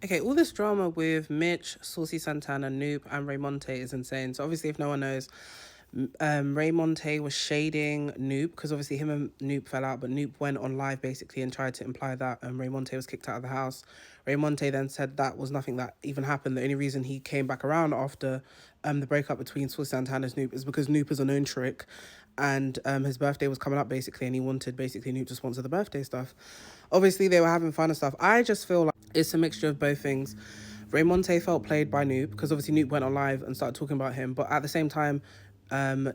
Okay, all this drama with Mitch, Saucy Santana, Nupe, and Raymonte is insane. So obviously, if no one knows, Raymonte was shading Nupe because obviously him and Nupe fell out, but Nupe went on live basically and tried to imply that Raymonte was kicked out of the house. Raymonte then said that was nothing that even happened. The only reason he came back around after the breakup between Saucy Santana's Nupe is because Nupe is a known trick, and his birthday was coming up basically, and he wanted basically Nupe to sponsor the birthday stuff. Obviously, they were having fun and stuff. I just feel like it's a mixture of both things. Raymonte felt played by Nupe because obviously Nupe went on live and started talking about him, but at the same time,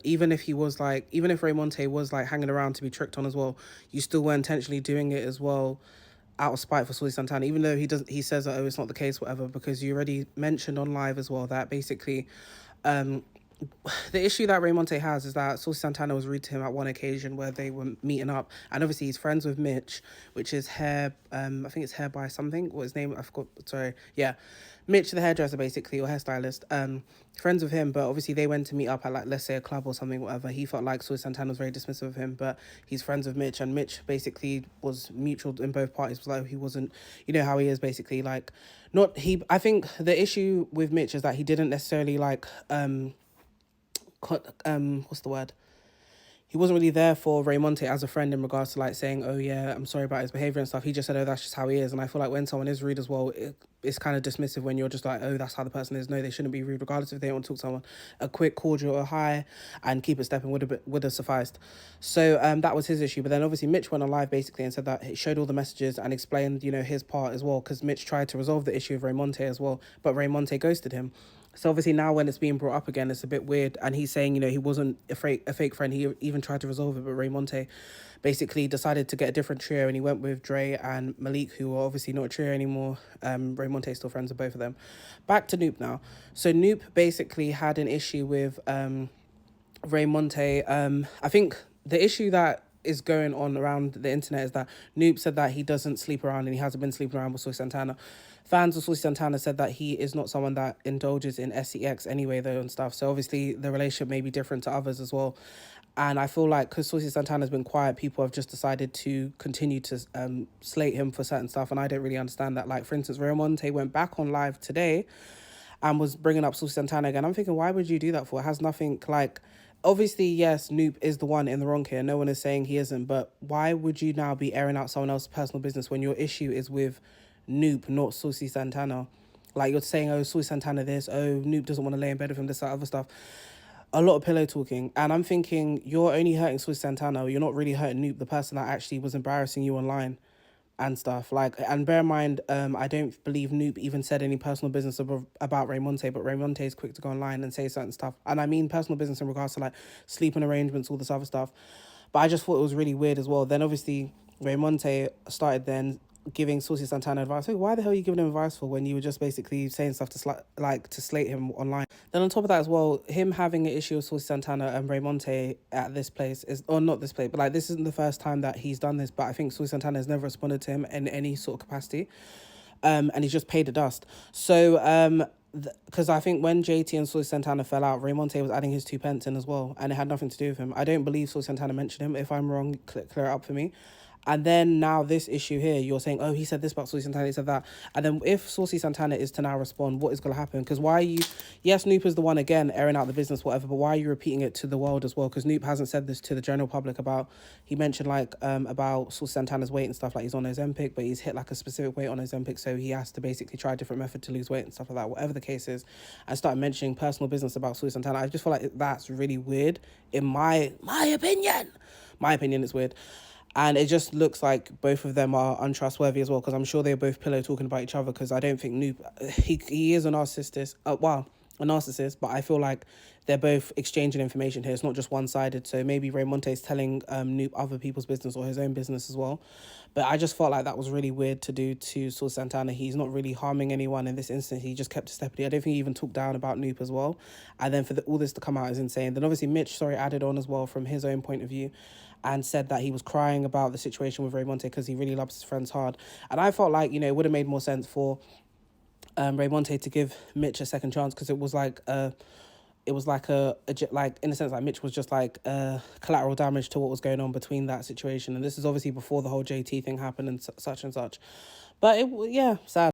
even if Raymonte was like hanging around to be tricked on as well, you still were intentionally doing it as well out of spite for Saucy Santana, even though he says that, oh, it's not the case, whatever, because you already mentioned on live as well that basically the issue that Raymonte has is that Saucy Santana was rude to him at one occasion where they were meeting up, and obviously he's friends with Mitch, which is hair. I think it's hair by something. What his name? I forgot. Sorry. Yeah, Mitch, the hairdresser, basically, or hairstylist. Friends with him, but obviously they went to meet up at, like, let's say a club or something, whatever. He felt like Saucy Santana was very dismissive of him, but he's friends with Mitch, and Mitch basically was mutual in both parties. Was like he wasn't, you know how he is basically like, not he. I think the issue with Mitch is that he didn't necessarily like what's the word? He wasn't really there for Raymonte as a friend in regards to like saying, oh yeah, I'm sorry about his behavior and stuff. He just said, oh, that's just how he is. And I feel like when someone is rude as well, it's kind of dismissive when you're just like, oh, that's how the person is. No, they shouldn't be rude regardless if they don't want to talk to someone. A quick cordial or hi and keep it stepping would have sufficed. So that was his issue. But then obviously Mitch went on live basically and said that he showed all the messages and explained, you know, his part as well, because Mitch tried to resolve the issue of Raymonte as well, but Raymonte ghosted him. So obviously now when it's being brought up again, it's a bit weird. And he's saying, you know, he wasn't a fake friend. He even tried to resolve it, but Raymonte basically decided to get a different trio, and he went with Dre and Malik, who are obviously not a trio anymore. Raymonte is still friends with both of them. Back to Nupe now. So Nupe basically had an issue with Raymonte. I think the issue that is going on around the internet is that Nupe said that he doesn't sleep around and he hasn't been sleeping around with Saucy Santana. Fans of Saucy Santana said that he is not someone that indulges in sex anyway, though, and stuff. So obviously the relationship may be different to others as well. And I feel like because Saucy Santana's been quiet, people have just decided to continue to slate him for certain stuff. And I don't really understand that. Like, for instance, Raymonte went back on live today and was bringing up Saucy Santana again. I'm thinking, why would you do that for? It has nothing like... Obviously, yes, Nupe is the one in the wrong here. No one is saying he isn't. But why would you now be airing out someone else's personal business when your issue is with Nupe, not Saucy Santana? Like, you're saying, oh, Saucy Santana this, oh, Nupe doesn't want to lay in bed with him, this, that, other stuff. A lot of pillow talking. And I'm thinking, you're only hurting Saucy Santana. You're not really hurting Nupe, the person that actually was embarrassing you online and stuff. Like, and bear in mind, I don't believe Nupe even said any personal business about Raymonte, but Raymonte is quick to go online and say certain stuff. And I mean personal business in regards to like sleeping arrangements, all this other stuff. But I just thought it was really weird as well. Then obviously Raymonte started then giving Saucy Santana advice. Like, why the hell are you giving him advice for when you were just basically saying stuff to slate him online? Then on top of that as well, him having an issue with Saucy Santana and Raymonte at this place is, or not this place, but like this isn't the first time that he's done this. But I think Saucy Santana has never responded to him in any sort of capacity, and he's just paid the dust. So because I think when JT and Saucy Santana fell out, Raymonte was adding his 2 pence in as well, and it had nothing to do with him. I don't believe Saucy Santana mentioned him. If I'm wrong, clear it up for me. And then now this issue here, you're saying, oh, he said this about Saucy Santana, he said that. And then if Saucy Santana is to now respond, what is going to happen? Because why are you... Yes, Nupe is the one, again, airing out the business, whatever, but why are you repeating it to the world as well? Because Nupe hasn't said this to the general public about... He mentioned, like, about Saucy Santana's weight and stuff, like he's on Ozempic, but he's hit, like, a specific weight on Ozempic, so he has to basically try a different method to lose weight and stuff like that, whatever the case is, and start mentioning personal business about Saucy Santana. I just feel like that's really weird, in my opinion. My opinion is weird. And it just looks like both of them are untrustworthy as well, because I'm sure they're both pillow talking about each other, because I don't think Nupe... He is a narcissist. A narcissist, but I feel like they're both exchanging information here. It's not just one-sided. So maybe Raymonte is telling Nupe other people's business or his own business as well. But I just felt like that was really weird to do to Saucy Santana. He's not really harming anyone in this instance. He just kept his steppity. I don't think he even talked down about Nupe as well. And then for all this to come out is insane. Then obviously Mitch, added on as well from his own point of view, and said that he was crying about the situation with Raymonte because he really loves his friends hard. And I felt like, you know, it would have made more sense for Raymonte to give Mitch a second chance, because it was like in a sense, like Mitch was just like collateral damage to what was going on between that situation. And this is obviously before the whole JT thing happened and such and such. But yeah, sad.